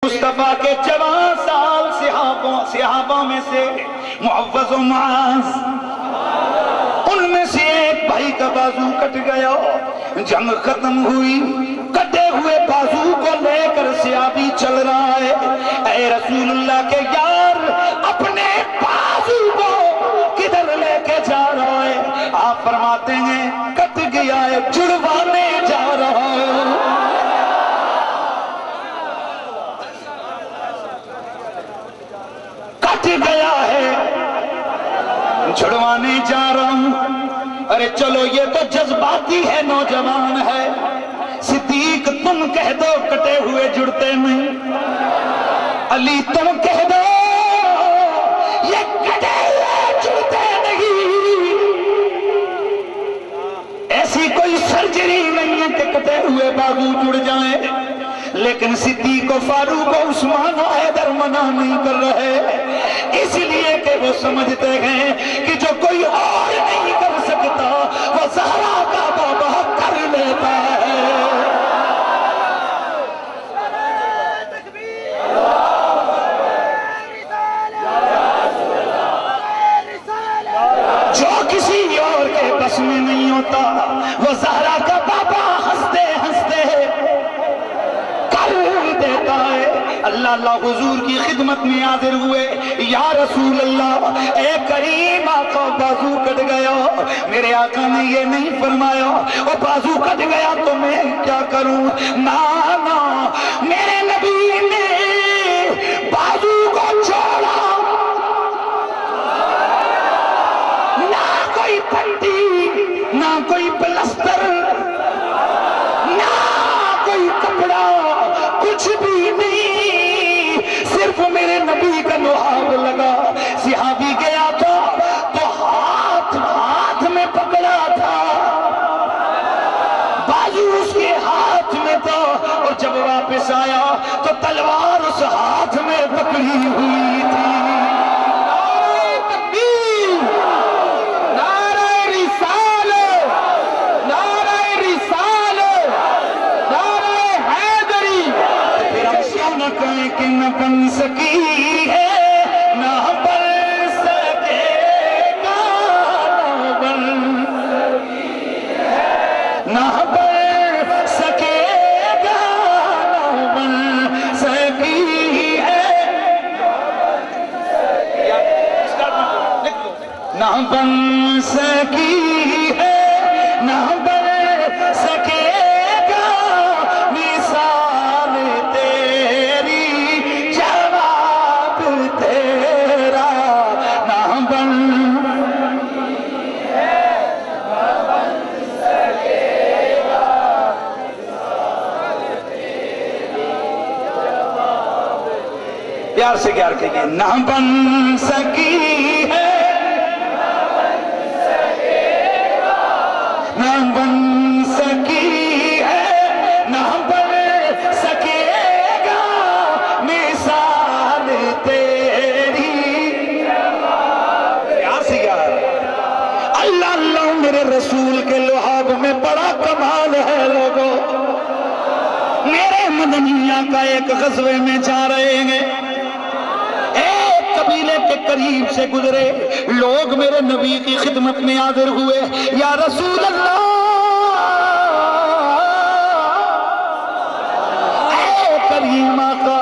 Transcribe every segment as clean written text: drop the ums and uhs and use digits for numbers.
مصطفیٰ کے 14 سال صحابہ میں سے معوذ و معاذ، ان میں سے ایک بھائی کا بازو کٹ گیا، جنگ ختم ہوئی، کٹے ہوئے بازو کو لے کر صحابی چل رہا ہے۔ اے رسول اللہ کے یار، اپنے بازو کو کدھر لے کے جا رہا ہے؟ آپ فرماتے ہیں کٹ گیا ہے، جڑوانے جا رہا ہے۔ گیا ہے، چھڑوانے جا رہا ہوں۔ ارے چلو یہ تو جذباتی ہے، نوجوان ہے۔ صدیق تم کہہ دو کٹے ہوئے جڑتے نہیں، علی تم کہہ دو یہ کٹے ہوئے جڑتے نہیں۔ ایسی کوئی سرجری نہیں ہے کہ کٹے ہوئے بازو جڑ جائیں، لیکن صدیق و فاروق و عثمان و حیدر منع نہیں کر رہے، اس لیے کہ وہ سمجھتے ہیں کہ جو کوئی اور نہیں کر سکتا وہ زہرا کا بابا کر لیتا ہے۔ جو کسی اور کے بس میں نہیں ہوتا وہ زہرا کا بابا ہنستے ہنستے کر دیتا ہے۔ اللہ حضور کی خدمت میں حاضر ہوئے، یا رسول اللہ، اے کریم آقا بازو کٹ گیا۔ میرے آقا نے یہ نہیں فرمایا وہ بازو کٹ گیا تو میں کیا کروں، نا میرے نبی نے بازو کو چھوڑا، نہ کوئی پٹی، نہ کوئی پلستر، نہ کوئی کپڑا، کچھ بھی نہیں، صرف میرے نبی کا لحاظ لگا۔ صحابی گیا تھا تو ہاتھ میں پکڑا تھا، بازو اس کے ہاتھ میں تھا، اور جب واپس آیا تو تلوار اس ہاتھ میں پکڑی ہوئی تھی۔ نعرہ تکبیر، نعرہ رسالت، نعرہ رسالت، نعرہ حیدری۔ پھر ہم کیوں نہ کہیں کہ نہ بن سکی ہے، نہ بن سکے گا، نہ بن سکے گا، نہ بن سکی ہے، نہ بن سکی ہے، نہ بن سکے گا، مثال تیری، جواب تیرا، نہ بن پیار سے پیار کہیے، نہ بن سکی ہے، نہ بن سکی ہے، نہ بن سکے گا، مثال تیری۔ پیار سے پیار، اللہ اللہ میرے رسول کے لحاظ میں بڑا کمال ہے لوگوں۔ میرے مدنیہ کا ایک غزوے میں جا رہے ہیں، قبیلے کے قریب سے گزرے، لوگ میرے نبی کی خدمت میں حاضر ہوئے، یا رسول اللہ، اے کریم آقا،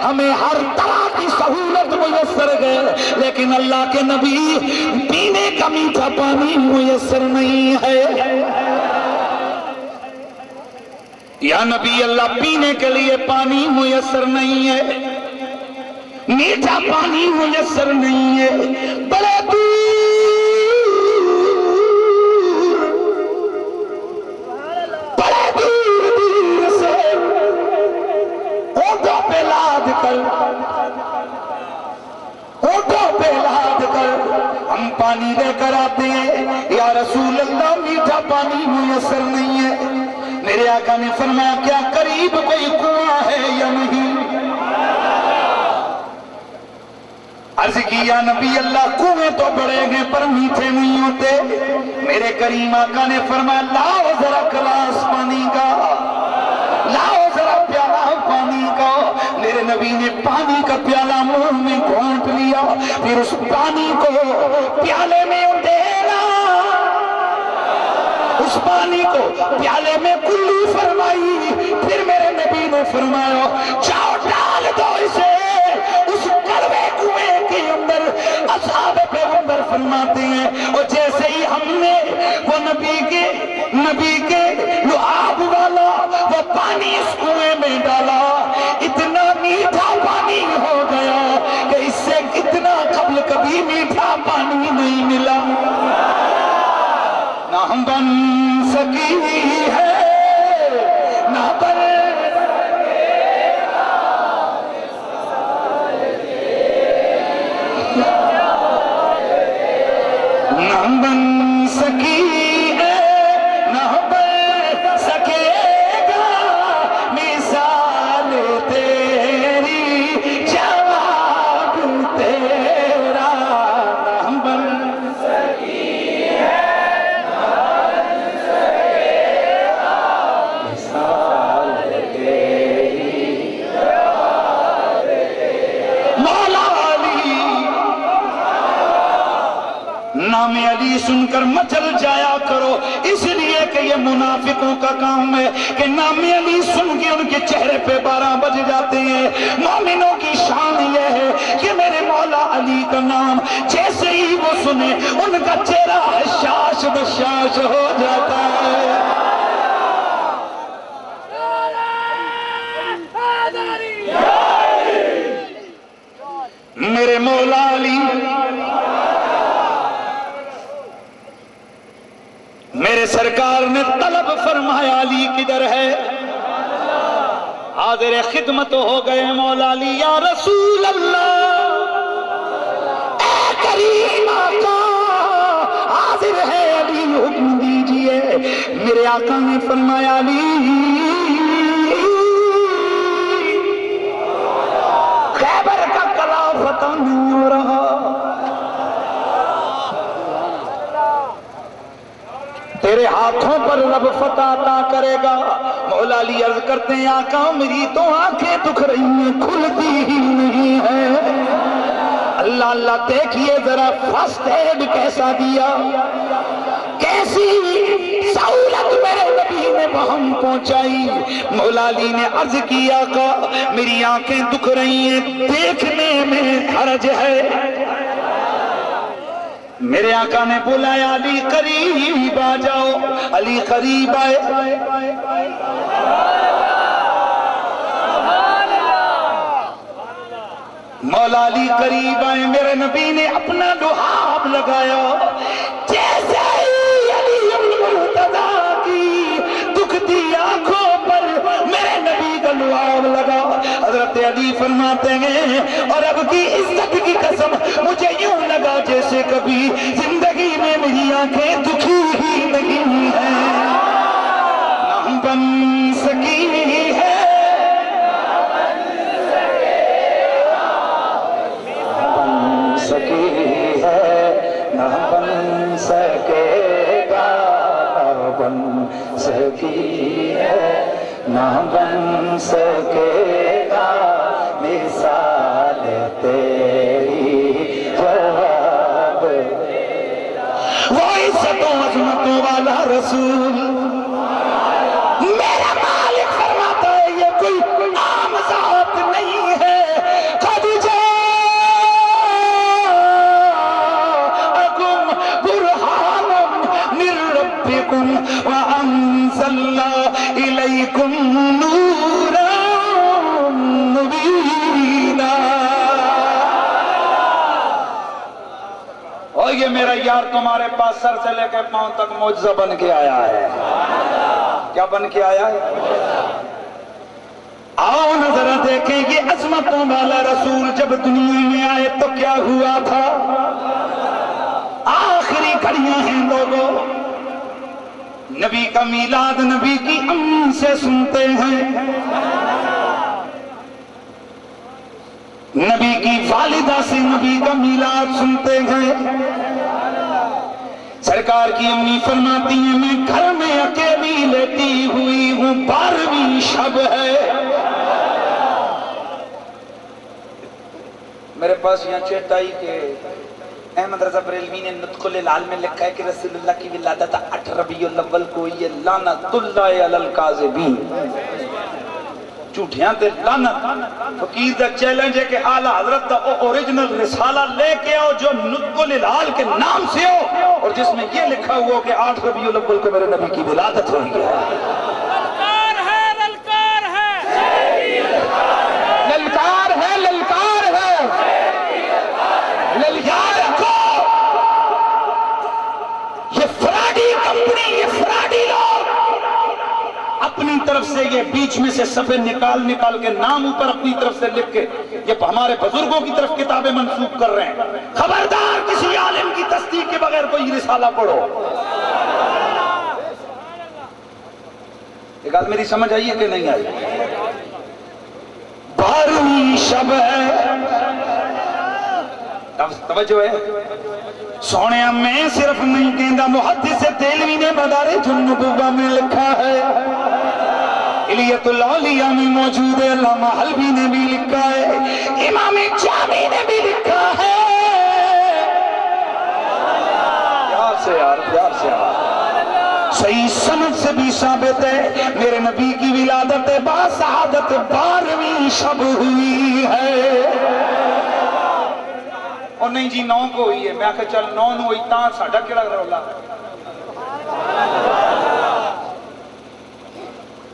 ہمیں ہر طرح کی سہولت میسر ہے، لیکن اللہ کے نبی پینے کا میٹھا پانی میسر نہیں ہے۔ یا نبی اللہ، پینے کے لیے پانی میسر نہیں ہے، میٹھا پانی میسر نہیں ہے، بڑے دور سے اونٹوں پہ لاد کر ہم پانی لے کر آتے ہیں، یا رسول اللہ میٹھا پانی میسر نہیں ہے۔ میرے آقا نے فرمایا کیا قریب کوئی کنواں ہے یا نہیں؟ عرض کی یا نبی اللہ، کنویں تو بڑے ہیں پر میٹھے نہیں ہوتے۔ میرے کریم آقا نے فرمایا لاؤ ذرا گلاس پانی کا، لاؤ ذرا پیالہ پانی کا۔ میرے نبی نبی نے پانی کا پیالہ منہ میں گھونٹ لیا، پھر اس پانی کو پیالے میں ڈیلا، اس پانی کو پیالے میں کلی فرمائی، پھر میرے نبی نے فرمایا جاؤ ڈال دو اسے اس کڑوے کنویں کے اندر۔ اصحاب پیغمبر فرماتے ہیں اور جیسے ہی ہم نے وہ نبی کے لعاب والا وہ پانی اس کنویں میں ڈالا، اتنا میٹھا پانی ہو گیا کہ اس سے اتنا قبل کبھی میٹھا پانی نہیں ملا، نہ ہم بن سکی ہے نہ بن نہ بن سکی ہے نہ بن سکے گا مثال تیری جواب تیرا، نہ بن سکی ہے نہ بن سکے گا مثال تیری جواب تیرا۔ مولا نام علی سن کر مچل جایا کرو، اس لیے کہ یہ منافقوں کا کام ہے کہ نام علی سن کے ان کے چہرے پہ 12 بج جاتے ہیں۔ مومنوں کی شان یہ ہے کہ میرے مولا علی کا نام جیسے ہی وہ سنے ان کا چہرہ حشاش بشاش ہو جاتا ہے۔ میرے مولا علی میرے سرکار نے طلب فرمایا علی کدھر ہے؟ حاضر خدمت ہو گئے مولا علی، یا رسول اللہ اے کریم آقا حاضر ہے علی حکم دیجئے۔ میرے آقا نے فرمایا علی خیبر کا قلعہ فتح نہیں ہو رہا، تیرے ہاتھوں پر رب فتح عطا کرے گا۔ مولا علی عرض کرتے ہیں آقا میری تو آنکھیں دکھ رہی ہیں کھلتی ہی نہیں ہے۔ اللہ اللہ دیکھیے ذرا فرسٹ ایڈ کیسا دیا، کیسی سہولت میرے نبی نے وہاں پہنچائی۔ مولا علی نے عرض کی آقا میری آنکھیں دکھ رہی ہیں، دیکھنے میں حرج ہے۔ میرے آقا نے بلایا علی قریب آ جاؤ، علی قریب آئے۔ مولا علی قریب آئے، میرے نبی نے اپنا لحاف لگایا، جیسے ہی علی المرتضیٰ کی دکھتی آنکھوں پر میرے نبی کا لحاف لگا۔ حضرت علی فرماتے ہیں اور اب کی عزت کی قسم مجھے یوں لگا جیسے کبھی زندگی میں میری آنکھیں دکھی ہی نہیں ہیں، نہ بن سکی ہے بن سکی ہے نہ بن سکے گا، نہ بن سکی ہے نہ بن سکے گا مثال تیری جواب تیرا۔ وہ عزتوں عظمتوں والا رسول میرا مالک فرماتا ہے یہ کوئی عام ذات نہیں ہے۔ قد جاءکم برہان من ربکم وانزلنا الیکم نورا مبینا۔ اور یہ میرا یار تمہارے پاس سر سے لے کے پاؤں تک معجزہ بن کے آیا ہے۔ کیا بن کے آیا ہے؟ آؤ نظر دیکھیں یہ عظمتوں والا رسول جب دنیا میں آئے تو کیا ہوا تھا۔ آخری گھڑیاں ہیں لوگوں، نبی کا میلاد نبی کی ام سے سنتے ہیں، نبی کی والدہ سے نبی کا میلاد سنتے ہیں۔ سرکار کی امی فرماتی ہیں میں گھر میں اکیلی لیٹی ہوئی ہوں، 12ویں شب ہے، میرے پاس یہاں چیٹ آئی کہ احمد رضا بریلوی نے نطق العال میں لکھا ہے کہ رسول اللہ کی ولادت 8 ربیع الاول کو ہوئی ہے، لعنت اللہ علی الکاذبین، جھوٹیاں تے لعنت۔ فقیر دا چیلنج ہے کہ اعلیٰ حضرت دا اوریجنل رسالہ لے کے آؤ جو نطق العال کے نام سے ہو اور جس میں یہ لکھا ہوا کہ 8 ربیع الاول کو میرے نبی کی ولادت ہوئی ہے۔ للکار ہے، للکار ہے، للکار ہے، للکار ہے، یاد رکھو یہ فراڈی کمپنی، یہ فراڈی لوگ اپنی طرف سے یہ بیچ میں سے صفحے نکال کے نام اوپر اپنی طرف سے لکھ کے یہ ہمارے بزرگوں کی طرف کتابیں منسوب کر رہے ہیں۔ خبردار کسی عالم کی تصدیق کے بغیر کوئی رسالہ پڑھو۔ ایک بات میری سمجھ آئی ہے کہ نہیں آئی؟ 12ویں شب ہے، توجہ ہے سونے میں صرف نہیں کہندہ، محدث دہلوی نے مدارج النبوہ میں لکھا ہے، الیت الاولیاء میں موجود ہے، علامہ حلبی نے بھی لکھا ہے، امام جامی نے بھی لکھا ہے۔ پیار سے یار، پیار سے یار، صحیح سند سے بھی ثابت ہے میرے نبی کی ولادت باسعادت 12ویں شب ہوئی ہے۔ اور نہیں جی 9 کو ہوئی ہے، میں آکھے چل 9 نو ہوئی تاں ساڑھا کیڑا رولا،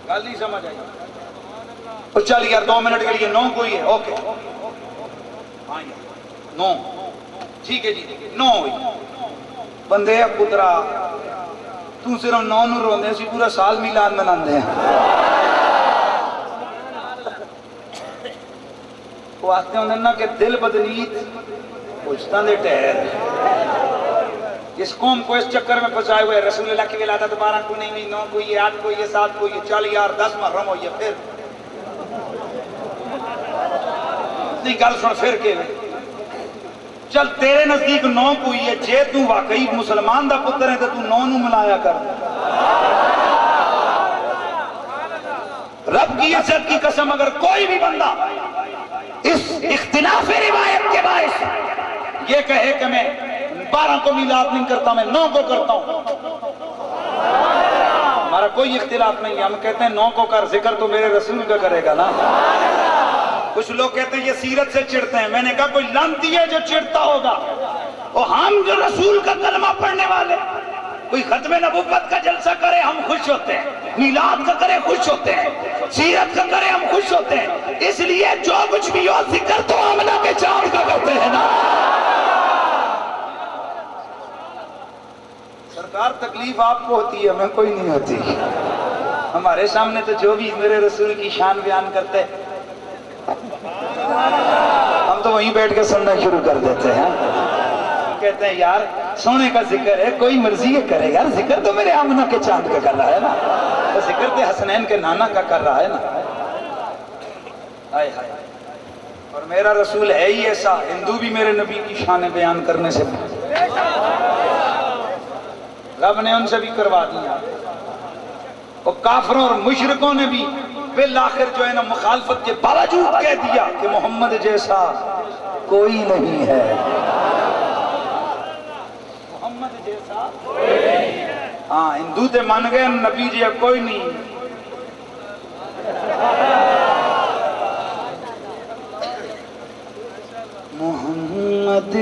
گل نہیں سمجھ آئی۔ اور چل یار 2 منٹ کے لیے 9 کو ہوئی ہے، اوکے ہاں یار 9 ٹھیک ہے جی 9 ہوئی۔ بندے پترا تو صرف 9 نو روندے سی پورا سال میلاد مناندے ہیں۔ وہ آتے ہیں نا کہ دل بدنیت پوچھتاں دے ٹہر، اس قوم کو اس چکر میں پھنسائے ہوئے، رسول اللہ کی ولادت 12 کو نہیں ہوئی، 9 کو ہوئی ہے، 8 کو ہوئی ہے، 7 کو ہوئی ہے، چل یار 10 محرم ہوئی ہے، پھر نہیں گل سن پھر کے چل تیرے نزدیک 9 کو ہوئی ہے، جے تو واقعی مسلمان دا پتر ہے تو 9 نو ملایا کر۔ رب کی عزت کی قسم اگر کوئی بھی بندہ اس اختلاف روایت کے باعث یہ کہے کہ میں 12 کو میلاد نہیں کرتا، میں 9 کو کرتا ہوں، ہمارا کوئی اختلاف نہیں ہے، ہم کہتے ہیں 9 کو کر، ذکر تو میرے رسول کا کرے گا نا۔ کچھ لوگ کہتے ہیں یہ سیرت سے چڑھتے ہیں، میں نے کہا کوئی لعنتی ہے جو چڑھتا ہوگا، اور ہم جو رسول کا کلمہ پڑھنے والے کوئی ختم نبوت کا جلسہ کرے ہم خوش ہوتے ہیں، میلاد کا کرے خوش ہوتے ہیں، سیرت کا کرے ہم خوش ہوتے ہیں، اس لیے جو کچھ بھی ہو ذکر تو آمنہ کے چاند کا کرتے ہیں نا۔ سرکار تکلیف آپ کو ہوتی ہے، ہمیں کوئی نہیں ہوتی، ہمارے سامنے تو جو بھی میرے رسول کی شان بیان کرتے ہم تو وہیں بیٹھ کے سننا شروع کر دیتے ہیں، کہتے ہیں یار سونے کا ذکر ہے، کوئی مرضی ہے کرے، یار ذکر تو میرے آمنہ کے چاند کا کر رہا ہے نا، تو ذکر تو حسنین کے نانا کا کر رہا ہے نا۔ آئے ہائے، اور میرا رسول ہے ہی ایسا، ہندو بھی میرے نبی کی شان بیان کرنے سے رب نے ان سے بھی کروا دیا، اور کافروں اور مشرکوں نے بھی بالآخر جو ہے نا مخالفت کے باوجود کہہ دیا کہ محمد جیسا کوئی نہیں ہے، محمد جیسا ہاں ہندو تے مان گئے نبی جی کوئی نہیں۔ محمد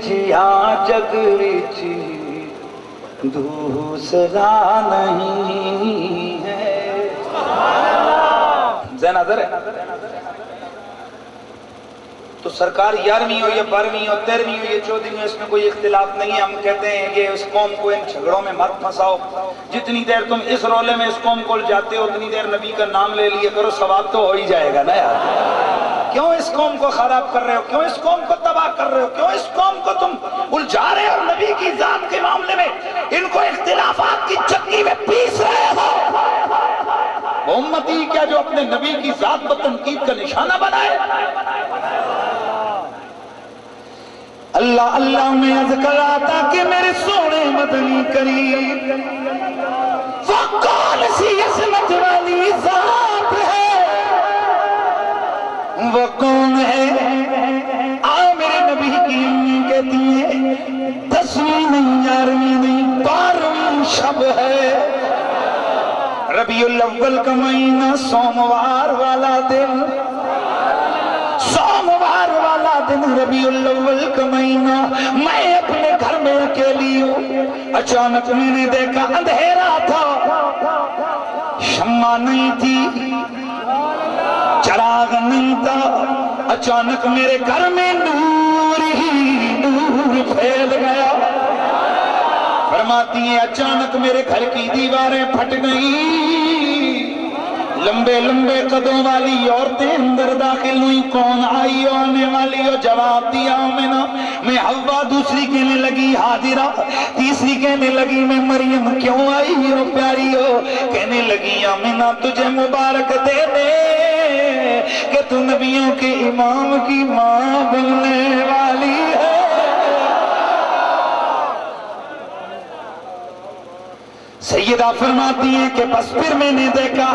جیا جگ وچ دوسرا نہیں ہے، ذہن حاضر ہے؟ تو سرکار 11ویں ہو یا 12ویں ہو 13ویں ہو یا 14ویں ہو، اس میں کوئی اختلاف نہیں ہے، ہم کہتے ہیں کہ اس قوم کو ان جھگڑوں میں مت پھنساؤ، جتنی دیر تم اس رولے میں اس قوم کو جاتے ہو اتنی دیر نبی کا نام لے لیے کرو، ثواب تو ہو ہی جائے گا نا یار۔ کیوں اس قوم کو خراب کر رہے ہو، کیوں اس قوم کو تباہ کر رہے ہو، کیوں اس قوم کو تم الجھا رہے ہو نبی کی ذات کے معاملے میں، ان کو اختلافات کی چکی میں پیس رہے ہو۔ وہ امتی کیا جو اپنے نبی کی ذات پر تنقید کا نشانہ بنائے؟ اللہ اللہ میں اذکر آتا کہ میرے سونے مدنی کریم وہ کون سی عظمت والی ذات ہے، وہ کون ہے ربیع الاول کا مہینہ سوموار والا دن، سوموار والا دن ربیع الاول کا مہینہ، میں اپنے گھر میں اکیلی ہوں، اچانک میں نے دیکھا اندھیرا تھا، شمع نہیں تھی، چراغ نہیں تھا، اچانک میرے گھر میں نور ہی نور پھیل گیا۔ فرماتی ہیں اچانک میرے گھر کی دیواریں پھٹ گئیں، لمبے لمبے قدوں والی عورتیں اندر داخل ہوئیں، کون آئی ہو آنے والی ہو؟ جواب دیا آمنہ میں حوا، دوسری کہنے لگی حاضرہ، تیسری کہنے لگی میں مریم، کیوں آئی ہو پیاری ہو؟ کہنے لگی آمنہ تجھے مبارک دے دے کہ تو نبیوں کے امام کی ماں بننے والی ہے۔ سیدہ فرماتی ہیں کہ بس پھر میں نے دیکھا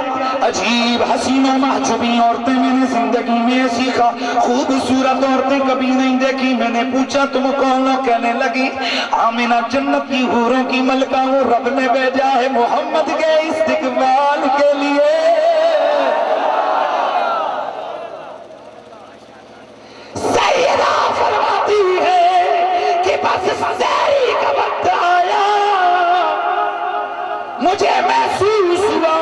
عجیب حسینہ محجوبی عورتیں، میں نے زندگی میں ایسی خوبصورت عورتیں کبھی نہیں دیکھی۔ میں نے پوچھا تم کون ہو؟ کہنے لگی آمنہ جنت کی حوروں کی ملکہ ہوں، رب نے بھیجا ہے محمد کے استقبال کے لیے۔ سیدہ فرماتی ہے کہ بس سحری کا وقت آیا، مجھے محسوس ہوا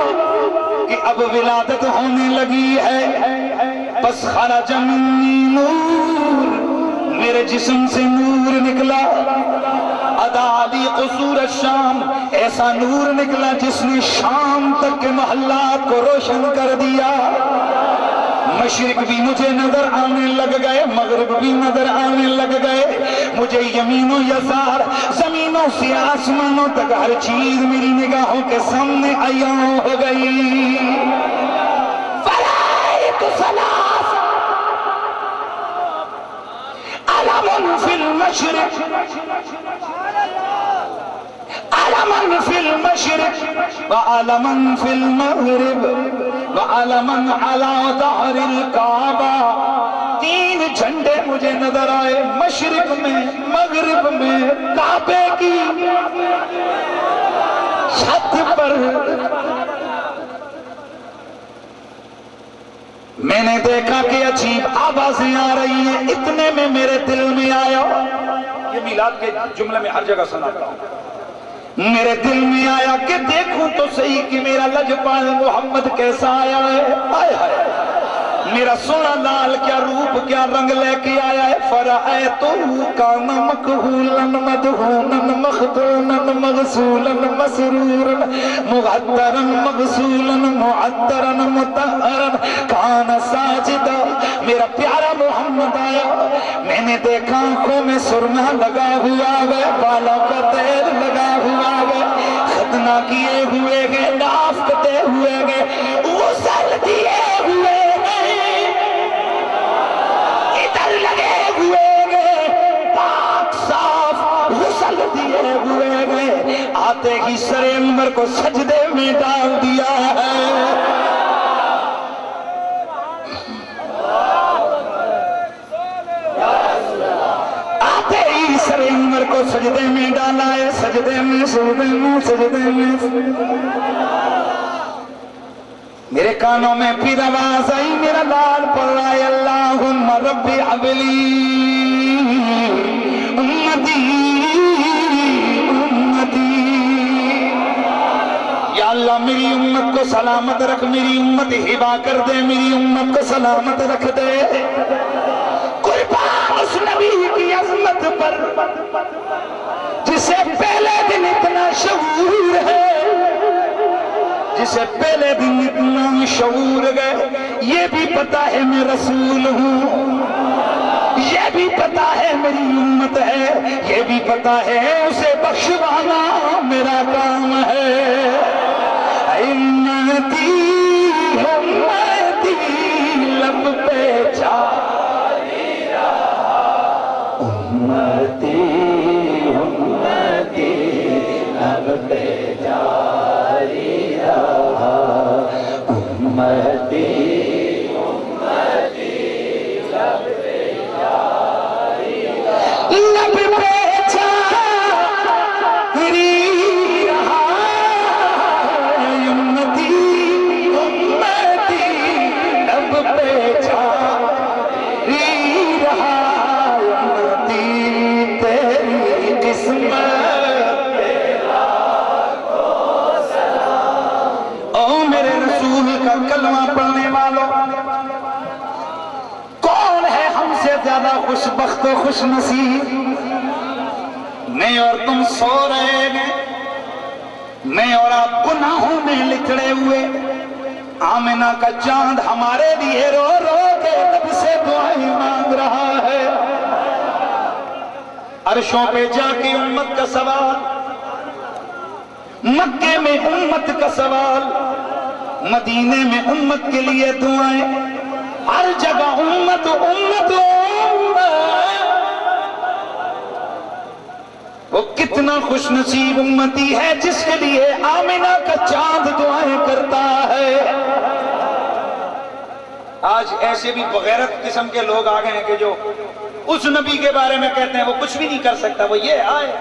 کہ اب ولادت ہونے لگی ہے، بس خرج منی نور، میرے جسم سے نور نکلا، ادا علی قصور الشام، ایسا نور نکلا جس نے شام تک کے محلات کو روشن کر دیا۔ مشرق بھی مجھے نظر آنے لگ گئے، مغرب بھی نظر آنے لگ گئے، مجھے یمین و یسار، زمینوں سے آسمانوں تک ہر چیز میری نگاہوں کے سامنے عیاں ہو گئی۔ فرائت ثلاث علم فی المشرق، علم فی المشرق وعلم فی المغرب وعلم علی ظہر الکعبہ، تین جھنڈے مجھے نظر آئے، مشرق میں، مغرب میں، کعبے کی چھت پر۔ میں نے دیکھا کہ عجیب آوازیں آ رہی ہیں، اتنے میں میرے دل میں آیا، یہ میلاد کے جملے میں ہر جگہ سناتا ہوں، میرے دل میں آیا کہ دیکھوں تو صحیح کہ میرا لجپال محمد کیسا آیا ہے، آئے ہائے میرا سونا لال کیا روپ کیا رنگ لے کے آیا ہے۔ فرأیتہ کان مکحولا مدہونا مخدونا مغسولا مسرورا مغترا مغسولا معطرا مطہرا کان ساجدا، میرا پیارا محمد آیا، میں نے دیکھا آنکھوں میں سرما لگا ہوا ہے، بالوں کا تیل لگا ہوا ہے، ختنہ کیے ہوئے گئے، ناف کتے ہوئے گئے، غسل دیے ہوئے لگے ہوئے گئے، پاک صاف غسل دیے ہوئے گئے، آتے ہی سر انور کو سجدے میں ڈال دیا ہے۔ آتے ہی سر انور کو سجدے میں ڈالا ہے، سجدے میں سجدے میں سجدے میں۔ میرے کانوں میں پھر آواز آئی، میرا لال پڑھ رہا ہے اللہم رب حبلی امتی امتی، یا اللہ میری امت کو سلامت رکھ، میری امت ہبا کر دے، میری امت کو سلامت رکھ دے۔ قربان اس نبی کی عظمت پر جسے پہلے دن اتنا شعور ہے، جسے پہلے دن اتنا شعور گئے، یہ بھی پتا ہے میں رسول ہوں، یہ بھی پتا ہے میری امت ہے، یہ بھی پتا ہے اسے بخشوانا میرا کام ہے۔ امتی امتی لب پہ جاری رہا، امتی امتی لب پہ جاری رہا، امتی امتی لب پہ جاری رہا، لب پہ جاری رہا، امتی زیادہ خوش بخت و خوش نصیب؟ میں اور تم سو رہے ہیں، میں اور آپ گناہوں میں لکڑے ہوئے، آمنہ کا چاند ہمارے لیے رو رو کے رب سے دعائیں مانگ رہا ہے۔ عرشوں پہ جا کے امت کا سوال، مکے میں امت کا سوال، مدینے میں امت کے لیے دعائیں، ہر جگہ امت امت امت۔ وہ کتنا خوش نصیب امتی ہے جس کے لیے آمنہ کا چاند دعائیں کرتا ہے۔ آج ایسے بھی بغیرت قسم کے لوگ آ گئے ہیں کہ جو اس نبی کے بارے میں کہتے ہیں وہ کچھ بھی نہیں کر سکتا، وہ یہ آئے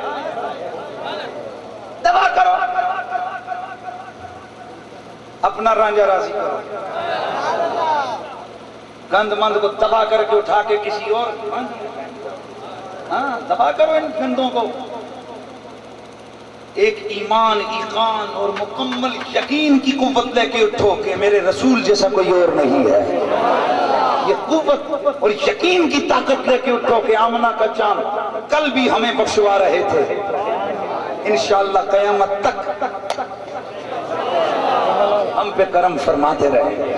دعا کرو، اپنا رانجھا راضی کرو، گند مند کو تباہ کر کے اٹھا کے کسی اور، ہاں تباہ کرو ان گندوں کو۔ ایک ایمان، ایقان اور مکمل یقین کی قوت لے کے اٹھو کہ میرے رسول جیسا کوئی اور نہیں ہے۔ یہ قوت اور یقین کی طاقت لے کے اٹھو کہ آمنہ کا چاند کل بھی ہمیں بخشوا رہے تھے، انشاءاللہ قیامت تک ہم پہ کرم فرماتے رہے۔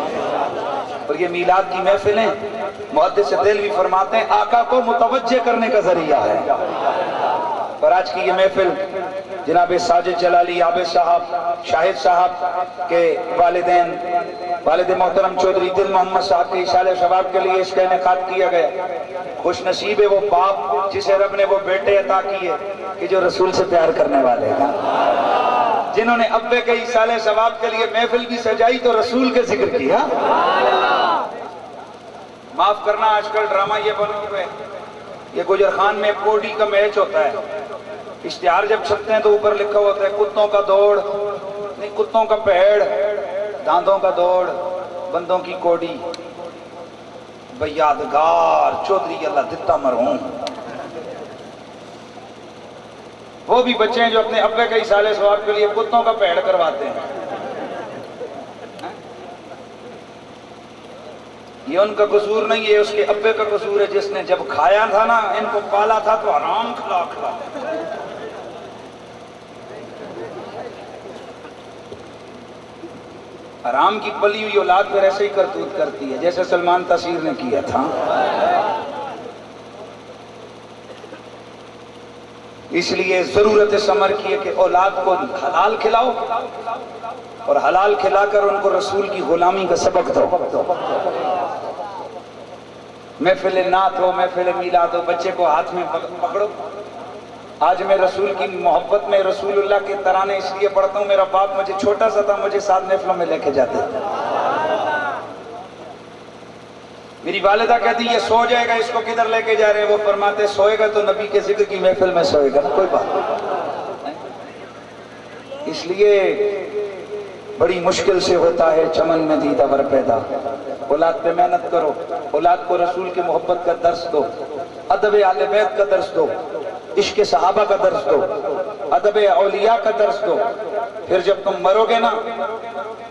اور یہ میلاد کی محفلیں محدث دہلوی فرماتے ہیں آقا کو متوجہ کرنے کا ذریعہ ہے۔ اور آج کی یہ محفل جناب ساجد جلالی عابد صاحب، شاہد صاحب کے والدین، والد محترم چودھری دل محمد صاحب کے اشارے شباب کے لیے اس کا انعقاد کیا گیا۔ خوش نصیب ہے وہ باپ جسے رب نے وہ بیٹے عطا کیے کہ جو رسول سے پیار کرنے والے ہیں، جنہوں نے ابے کے اشارے شباب کے لیے محفل بھی سجائی تو رسول کے ذکر کیا۔ معاف کرنا آج کل ڈرامہ یہ بن ہوئے، یہ گجر خان میں کوڑی کا میچ ہوتا ہے، اشتہار جب چھپتے ہیں تو اوپر لکھا ہوتا ہے کتوں کا دوڑ، نہیں کتوں کا پہیڑ، داندوں کا دوڑ، بندوں کی کوڑی، بیادگار چودھری اللہ دتا مرحوم۔ وہ بھی بچے ہیں جو اپنے ابے کے اصالے ثواب کے لیے کتوں کا پہیڑ کرواتے ہیں۔ یہ ان کا قصور نہیں ہے، اس کے ابے کا قصور ہے جس نے جب کھایا تھا نا، ان کو پالا تھا تو حرام کھلا کھلا۔ حرام کی پلی ہوئی اولاد پر ایسے ہی کرتوت کرتی ہے جیسے سلمان تاثیر نے کیا تھا۔ اس لیے ضرورت ثمر کی ہے کہ اولاد کو حلال کھلاؤ اور حلال کھلا کر ان کو رسول کی غلامی کا سبق دو۔ محفل نعت ہو، محفل میلاد ہو، بچے کو ہاتھ میں پکڑو۔ آج میں رسول کی محبت میں رسول اللہ کے ترانے اس لیے پڑھتا ہوں، میرا باپ مجھے چھوٹا سا تھا، مجھے ساتھ محفلوں میں لے کے جاتے۔ میری والدہ کہتی یہ سو جائے گا، اس کو کدھر لے کے جا رہے ہیں؟ وہ فرماتے سوئے گا تو نبی کے ذکر کی محفل میں سوئے گا، کوئی بات نہیں۔ اس لیے بڑی مشکل سے ہوتا ہے چمن میں دیدہ ور پیدا۔ اولاد پہ محنت کرو، اولاد کو رسول کی محبت کا درس دو، ادب اہل بیت کا درس دو، عشق صحابہ کا درس دو، ادب اولیاء کا درس دو۔ پھر جب تم مرو گے نا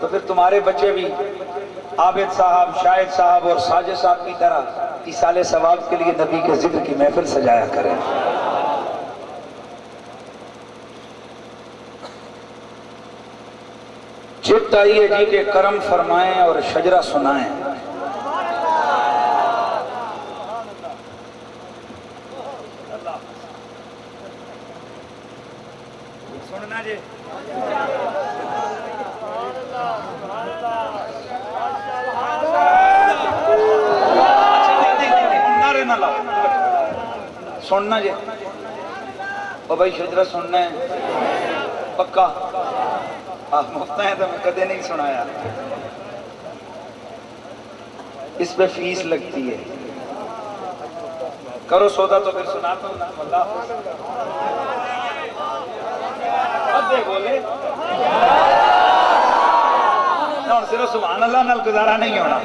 تو پھر تمہارے بچے بھی عابد صاحب، شاہد صاحب اور ساجد صاحب کی طرح ایصال ثواب کے لیے نبی کے ذکر کی محفل سجایا کریں۔ چٹ آئیے جی کہ کرم فرمائیں اور شجرہ سنائیں۔ سننا جی نعرے نہ لاؤ، سننا جی او بھائی شجرہ سننا ہے پکا؟ آپ مفتا ہیں تو میں کدے نہیں سنایا، اس پہ فیس لگتی ہے، کرو سودا تو پھر سناتا ہوں نا۔ اللہ اب دے بولے اور صرف سبحان اللہ نال گزارا نہیں ہونا۔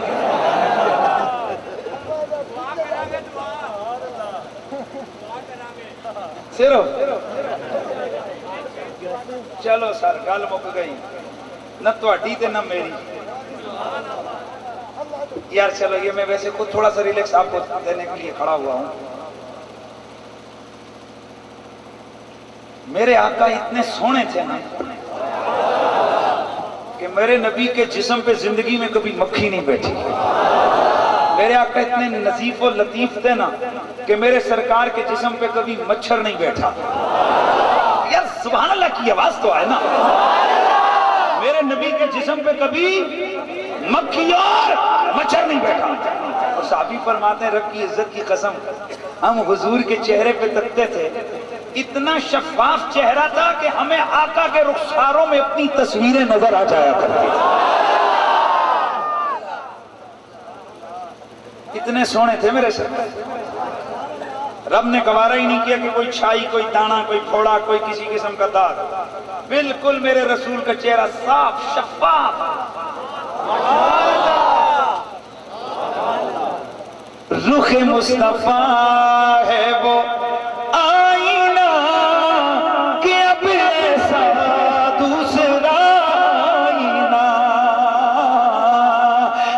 صرف چلو سر گل مک گئی، نہ تہاڈی تے نہ میری۔ یار چلو یہ میں ویسے خود تھوڑا سا ریلیکس آپ کو دینے کے لیے کھڑا ہوا ہوں. میرے آقا اتنے سونے تھے نا کہ میرے نبی کے جسم پہ زندگی میں کبھی مکھی نہیں بیٹھی. میرے آقا اتنے نظیف و لطیف تھے نا کہ میرے سرکار کے جسم پہ کبھی مچھر نہیں بیٹھا. یار سبحان اللہ کی آواز تو آئے نا. میرے نبی کے جسم پہ کبھی مکھی اور مچھر نہیں بیٹھا. اور صحابی فرماتے ہیں رب کی عزت کی قسم ہم حضور کے چہرے پہ تکتے تھے, اتنا شفاف چہرہ تھا کہ ہمیں آقا کے رخساروں میں اپنی تصویریں نظر آ جایا کرتی تھی. اتنے سونے تھے میرے سرکار. رب نے گوارا ہی نہیں کیا کہ کوئی چھائی, کوئی دانا, کوئی پھوڑا, کوئی کسی قسم کا داغ. بالکل میرے رسول کا چہرہ صاف شفاف. رخ مصطفیٰ ہے وہ آئینہ کہ اب ایسا دوسرا آئینہ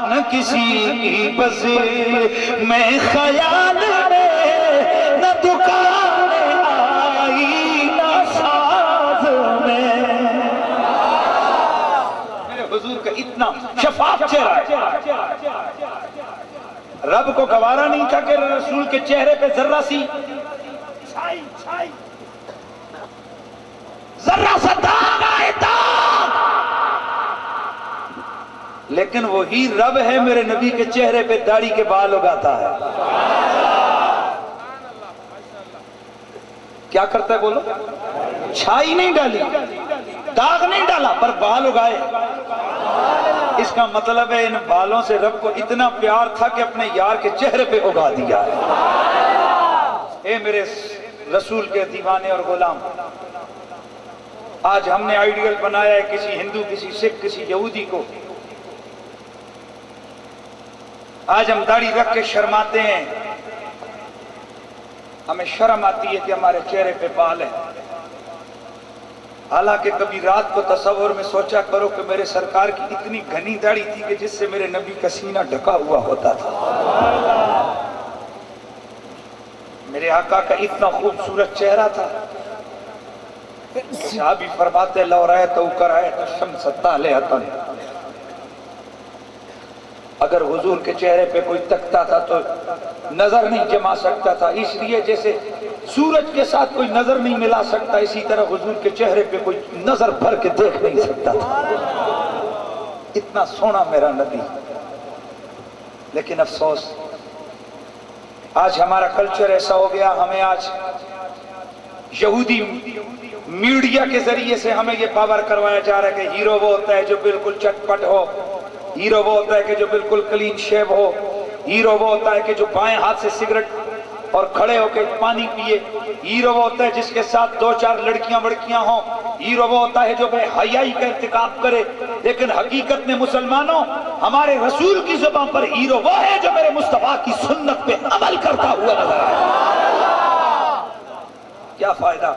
نہ کسی کی بس میں خیال میں نہ دکان آئینہ ساز میں. میرے حضور کا اتنا شفاف چہرہ ہے. رب کو گوارا نہیں تھا کہ رسول کے چہرے پہ ذرہ سی ذرہ سا داغ آئے داغ. لیکن وہی رب ہے میرے نبی کے چہرے پہ داڑھی کے بال اگاتا ہے. کیا کرتا ہے بولو؟ چھائی نہیں ڈالی, داغ نہیں ڈالا, پر بال اگائے. اس کا مطلب ہے ان بالوں سے رب کو اتنا پیار تھا کہ اپنے یار کے چہرے پہ اگا دیا ہے. اے میرے رسول کے دیوانے اور غلام, آج ہم نے آئیڈیل بنایا ہے کسی ہندو, کسی سکھ, کسی یہودی کو. آج ہم داڑھی رکھ کے شرماتے ہیں. ہمیں شرم آتی ہے کہ ہمارے چہرے پہ بال ہیں. حالانکہ کبھی رات کو تصور میں سوچا کرو کہ میرے سرکار کی اتنی گھنی داڑھی تھی کہ جس سے میرے نبی کا سینہ ڈھکا ہوا ہوتا تھا. میرے آقا کا اتنا خوبصورت چہرہ تھا. صحابی فرماتے لو رأیت کرایت الشمس طالعۃ. اگر حضور کے چہرے پہ کوئی تکتا تھا تو نظر نہیں جما سکتا تھا. اس لیے جیسے سورج کے ساتھ کوئی نظر نہیں ملا سکتا, اسی طرح حضور کے چہرے پہ کوئی نظر بھر کے دیکھ نہیں سکتا تھا. اتنا سونا میرا نبی. لیکن افسوس آج ہمارا کلچر ایسا ہو گیا, ہمیں آج یہودی میڈیا کے ذریعے سے ہمیں یہ باور کروایا جا رہا ہے کہ ہیرو وہ ہوتا ہے جو بالکل چٹ پٹ ہو, ہیرو وہ ہوتا ہے کہ جو بالکل کلین شیو ہو, ہیرو وہ ہوتا ہے کہ جو بائیں ہاتھ سے سگریٹ اور کھڑے ہو کے پانی پیے, ہیرو وہ ہوتا ہے جس کے ساتھ 2-4 لڑکیاں وڑکیاں ہوں, ہیرو وہ ہوتا ہے جو بے حیائی کا ارتکاب کرے. لیکن حقیقت میں مسلمانوں ہمارے رسول کی زبان پر ہیرو وہ ہے جو میرے مصطفیٰ کی سنت پہ عمل کرتا ہوا نظر آئے. کیا فائدہ؟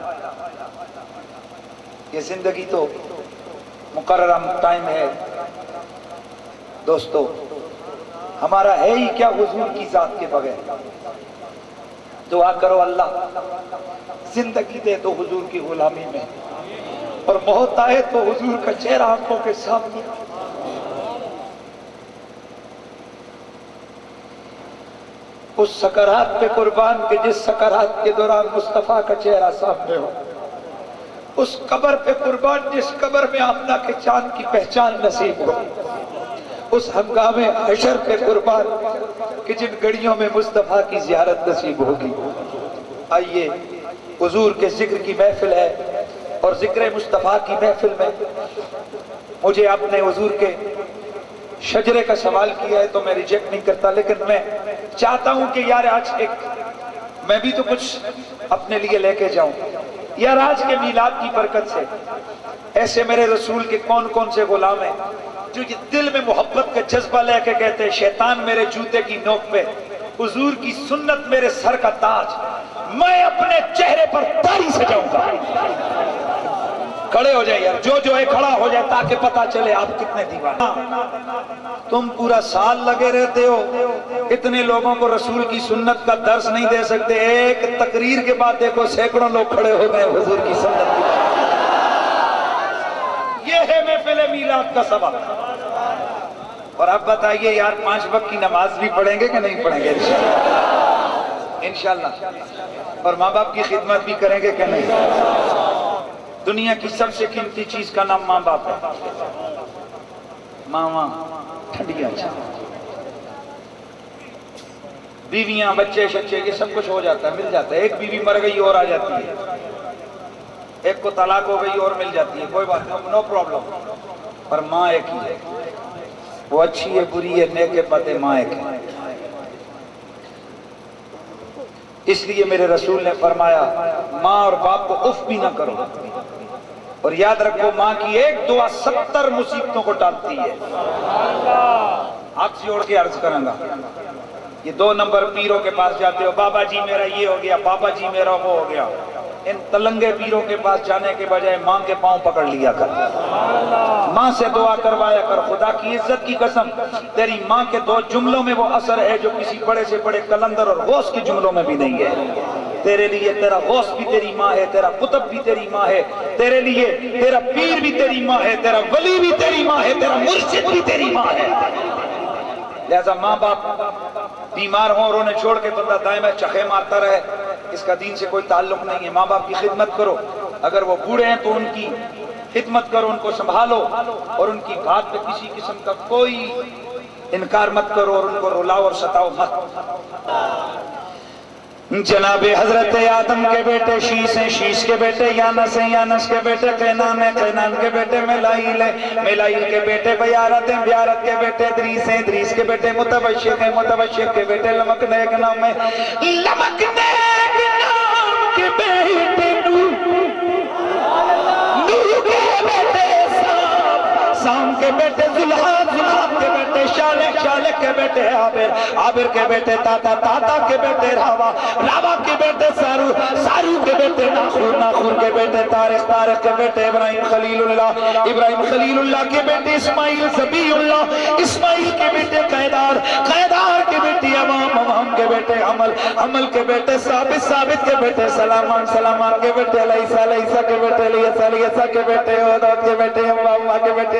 یہ زندگی تو مقررہ ٹائم ہے دوستو, ہمارا ہے ہی کیا حضور کی ذات کے بغیر. دعا کرو اللہ زندگی دے تو حضور کی غلامی میں, اور موت آئے تو حضور کا چہرہ آنکھوں کے سامنے. اس سکرات پہ قربان کے جس سکرات کے دوران مصطفیٰ کا چہرہ سامنے ہو, اس قبر پہ قربان جس قبر میں آمنہ کے چاند کی پہچان نصیب ہو, اس ہنگام حشر پہ قربان کہ جن گھڑیوں میں مصطفیٰ کی زیارت نصیب ہوگی. آئیے حضور کے ذکر کی محفل ہے, اور ذکر مصطفیٰ کی محفل میں مجھے آپ نے حضور کے شجرے کا سوال کیا ہے تو میں ریجیکٹ نہیں کرتا, لیکن میں چاہتا ہوں کہ یار آج میں بھی تو کچھ اپنے لیے لے کے جاؤں. یار آج کے میلاد کی برکت سے ایسے میرے رسول کے کون کون سے غلام ہیں جو یہ دل میں محبت کا جذبہ لے کے کہتے ہیں شیطان میرے جوتے کی نوک پہ, حضور کی سنت میرے سر کا تاج, میں اپنے چہرے پر داڑھی سجاؤں گا. کھڑے ہو جائے یار، جو ہے کھڑا ہو جائے تاکہ پتہ چلے آپ کتنے دیوانے۔ تم پورا سال لگے رہتے ہو، اتنے لوگوں کو رسول کی سنت کا درس نہیں دے سکتے، ایک تقریر کے بعد دیکھو سینکڑوں لوگ کھڑے ہو گئے حضور کی سنت کی۔ یہ ہے محفل میلاد کا سبب۔ اور اب بتائیے یار 5 وقت کی نماز بھی پڑھیں گے کہ نہیں پڑھیں گے؟ انشاءاللہ۔ اور ماں باپ کی خدمت بھی کریں گے کہ نہیں؟ دنیا کی سب سے قیمتی چیز کا نام ماں باپ ہے۔ ماں ٹھنڈیاں بیویاں بچے شچے یہ سب کچھ ہو جاتا ہے، مل جاتا ہے۔ ایک بیوی مر گئی اور آ جاتی ہے، ایک کو طلاق ہو گئی اور مل جاتی ہے، کوئی بات نہیں، نو پرابلم۔ پر ماں ایک ہی ہے، وہ اچھی ہے بری ہے نیک ہے بد ہے، ماں ایک ہے۔ اس لیے میرے رسول نے فرمایا ماں اور باپ کو اف بھی نہ کرو، اور یاد رکھو ماں کی ایک دعا 70 مصیبتوں کو ٹالتی ہے۔ ہاتھ جوڑ کے عرض کروں گا، یہ 2 نمبر پیروں کے پاس جاتے ہو، بابا جی میرا یہ ہو گیا، بابا جی میرا وہ ہو گیا، ان تلنگے پیروں کے پاس جانے کے بجائے ماں کے پاؤں پکڑ لیا کر، ماں سے دعا کروایا کر۔ خدا کی عزت کی قسم، تیری ماں کے 2 جملوں میں وہ اثر ہے جو کسی بڑے سے بڑے کلندر اور غوث کے جملوں میں بھی نہیں ہے۔ تیرے لیے تیرا غوث بھی تیری ماں ہے، تیرا قطب بھی تیری ماں ہے، تیرے لیے تیرا پیر بھی تیری ماں ہے، تیرا ولی بھی تیری ماں ہے، تیرا مرشد بھی تیری ماں ہے۔ لہذا ماں باپ بیمار ہوں اور انہیں چھوڑ کے بندہ دائیں چخے مارتا رہے، اس کا دین سے کوئی تعلق نہیں ہے۔ ماں باپ کی خدمت کرو، اگر وہ بوڑھے ہیں تو ان کی خدمت کرو، ان کو سنبھالو، اور ان کی بات پہ کسی قسم کا کوئی انکار مت کرو، اور ان کو رلاؤ اور ستاؤ مت۔ جناب حضرت آدم کے بیٹے شیش ہیں، شیش کے بیٹے یانس ہیں، یانس کے بیٹے قینان ہیں، قینان کے بیٹے میلائیل ہیں، میلائیل کے بیٹے بیارت ہیں، بیارت کے بیٹے ادریس ہیں، ادریس کے بیٹے متبشق ہیں، متبشق کے بیٹے لمکنیک نام ہیں، لمکنیک نام کے بیٹے نوح، نوح کے بیٹے سام، سام کے بیٹے زلحاد، زلحاد کے بیٹے شالح، شالح کے بیٹے عابر، عابر کے بیٹے تاتا، تاتا کے بیٹے راوا، راوا کے بیٹے سارو، سارو کے بیٹے ناخور، ناخور کے بیٹے طارق، طارق کے بیٹے ابراہیم خلیل اللہ، ابراہیم خلیل اللہ کے بیٹے اسماعیل ذبیح اللہ، اسماعیل کے بیٹے قیدار، قیدار کے بیٹے امام، امام کے بیٹے عمل، عمل کے بیٹے ثابت، ثابت کے بیٹے سلامان، سلامان کے بیٹے علیسہ، علیسہ کے بیٹے علیسہ، علیسہ کے بیٹے عودت کے بیٹے امام کے بیٹے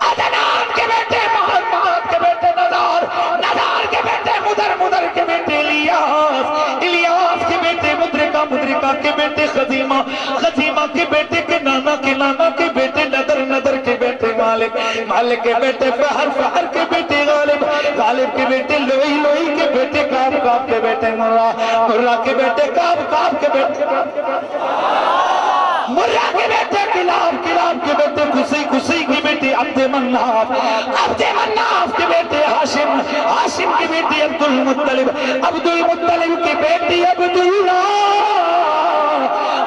عدنان کے بیٹے محمد، محمد کے بیٹے نظار، نظار کے بیٹے مدر، مدر کے بیٹے الیاس، الیاس کے بیٹے مدرکہ، مدرکہ کے بیٹے خزیمہ، خزیمہ کے بیٹے کنانہ، کنانہ کے بیٹے نظر، نظر کے بیٹے مالک، مالک کے بیٹے فہر، فہر کے بیٹے غالب، غالب کے بیٹے لوئی، لوئی کے بیٹے کعب، کعب کے بیٹے مرہ، مرہ کے بیٹے کعب، کعب کے بیٹے مرہ کے بیٹے کلاب، کلاب کے بیٹے قصی، قصی کی بیٹی عبد مناف، عبد مناف کے بیٹے ہاشم، ہاشم کی بیٹی عبد المطلب، عبد المطلب کی بیٹی عبداللہ،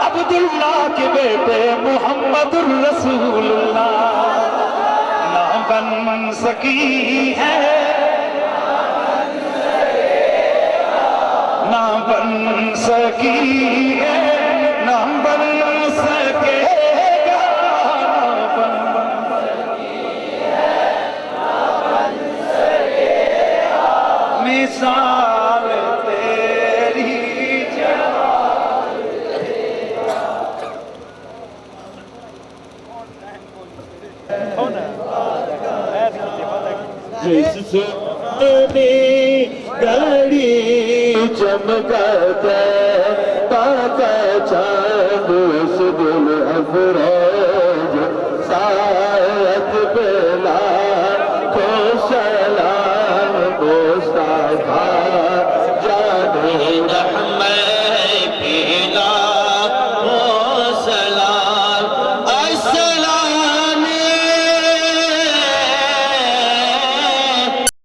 عبداللہ کے بیٹے محمد الرسول اللہ۔ نہ بن سکی ہے، نہ بن سکی ہے، نہ بن سکے گا، نہ بن سکی ہے، نہ بن سکے گا، مثال تیری جمال جس سونے گھڑی چمکتا پاکا چاند اس دل افروز ساعت بلا کو سلام مصطفیٰ جان رحمت